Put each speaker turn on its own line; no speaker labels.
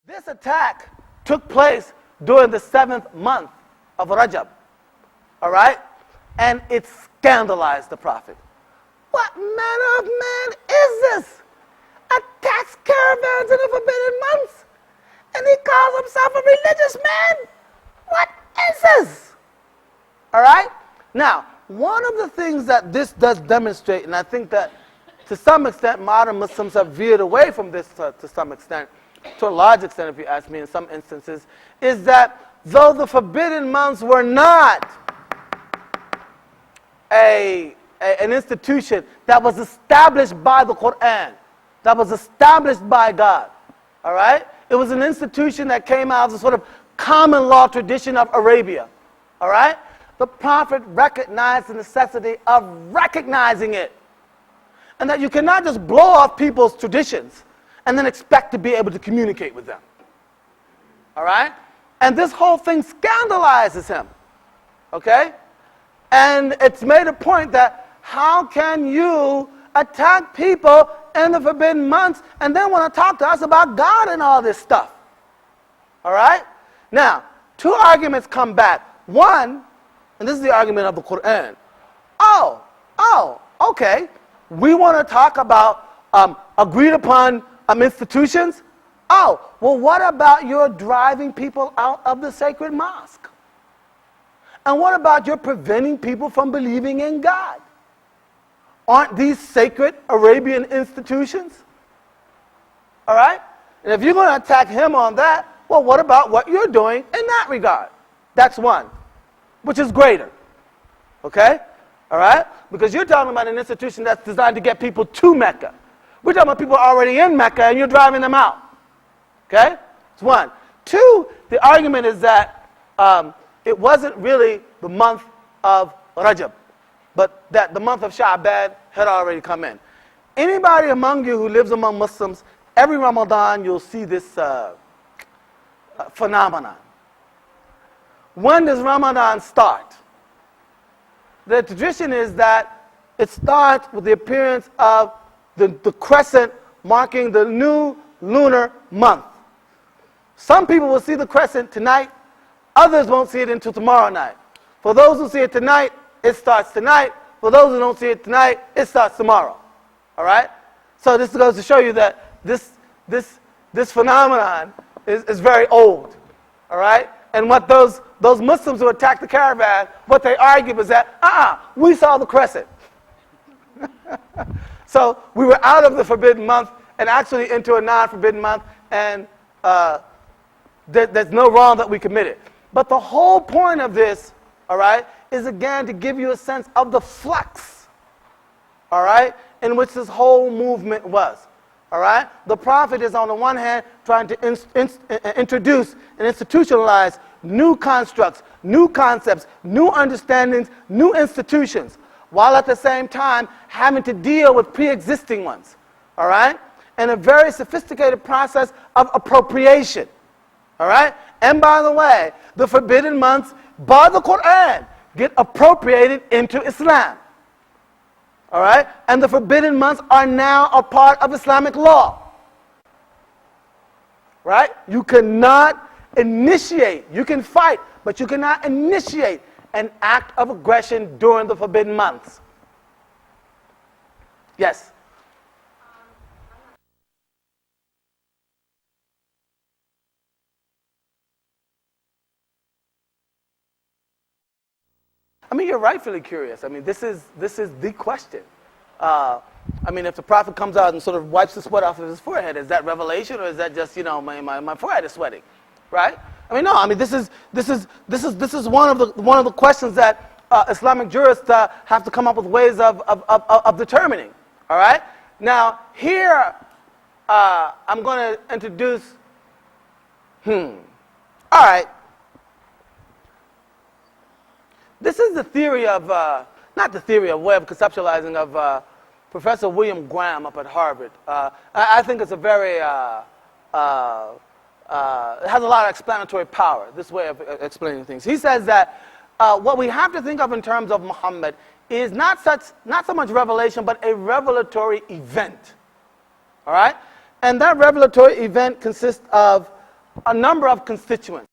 This attack took place during the 7th month of Rajjab, all right? And it scandalized the Prophet. What manner of man is this? Attacks caravans in the forbidden months, and he calls himself a religious man? What is this? All right? Now, one of the things that this does demonstrate, and I think that to some extent modern Muslims have veered away from this to some extent, to a large extent if you ask me in some instances, is that though the forbidden months were not an institution that was established by the Quran, that was established by God, all right? It was an institution that came out of the sort of common law tradition of Arabia, all right? The Prophet recognized the necessity of recognizing it, and that you cannot just blow off people's traditions and then expect to be able to communicate with them, all right? And this whole thing scandalizes him, okay? And it's made a point that how can you attack people in the forbidden months and then want to talk to us about God and all this stuff, all right? Now, two arguments come back. One, and this is the argument of the Quran. Okay. We want to talk about agreed upon institutions. Well, what about your driving people out of the sacred mosque? And what about your preventing people from believing in God? Aren't these sacred Arabian institutions? All right? And if you're going to attack him on that, well, what about what you're doing in that regard? That's one, which is greater. Okay? All right? Because you're talking about an institution that's designed to get people to Mecca. We're talking about people already in Mecca and you're driving them out. Okay? That's one. Two, the argument is that it wasn't really the month of Rajab, but that the month of Sha'ban had already come in. Anybody among you who lives among Muslims, every Ramadan you'll see this phenomenon. When does Ramadan start? The tradition is that it starts with the appearance of the crescent marking the new lunar month. Some people will see the crescent tonight, others won't see it until tomorrow night. For those who see it tonight, it starts tonight. For those who don't see it tonight, it starts tomorrow. All right? So this goes to show you that this phenomenon is very old. All right? And what those Muslims who attacked the caravan, what they argued was that, we saw the crescent. So we were out of the forbidden month and actually into a non-forbidden month, and there's no wrong that we committed. But the whole point of this, all right, is again to give you a sense of the flux, all right, in which this whole movement was. All right? The Prophet is on the one hand trying to introduce and institutionalize new constructs, new concepts, new understandings, new institutions, while at the same time having to deal with pre-existing ones. All right? And a very sophisticated process of appropriation. All right? And by the way, the forbidden months by the Quran get appropriated into Islam. All right? And the forbidden months are now a part of Islamic law. Right? You cannot initiate, you can fight, but you cannot initiate an act of aggression during the forbidden months. Yes? I mean, you're rightfully curious. I mean, this is the question. I mean, if the Prophet comes out and sort of wipes the sweat off of his forehead, is that revelation, or is that just, my forehead is sweating, right? I mean, no. I mean, this is one of the questions that Islamic jurists have to come up with ways of determining. All right. Now here, I'm going to introduce. All right. This is the theory of, not the theory of way of conceptualizing of Professor William Graham up at Harvard. I think it's a very, it has a lot of explanatory power, this way of explaining things. He says that what we have to think of in terms of Muhammad is not so much revelation, but a revelatory event. All right? And that revelatory event consists of a number of constituents.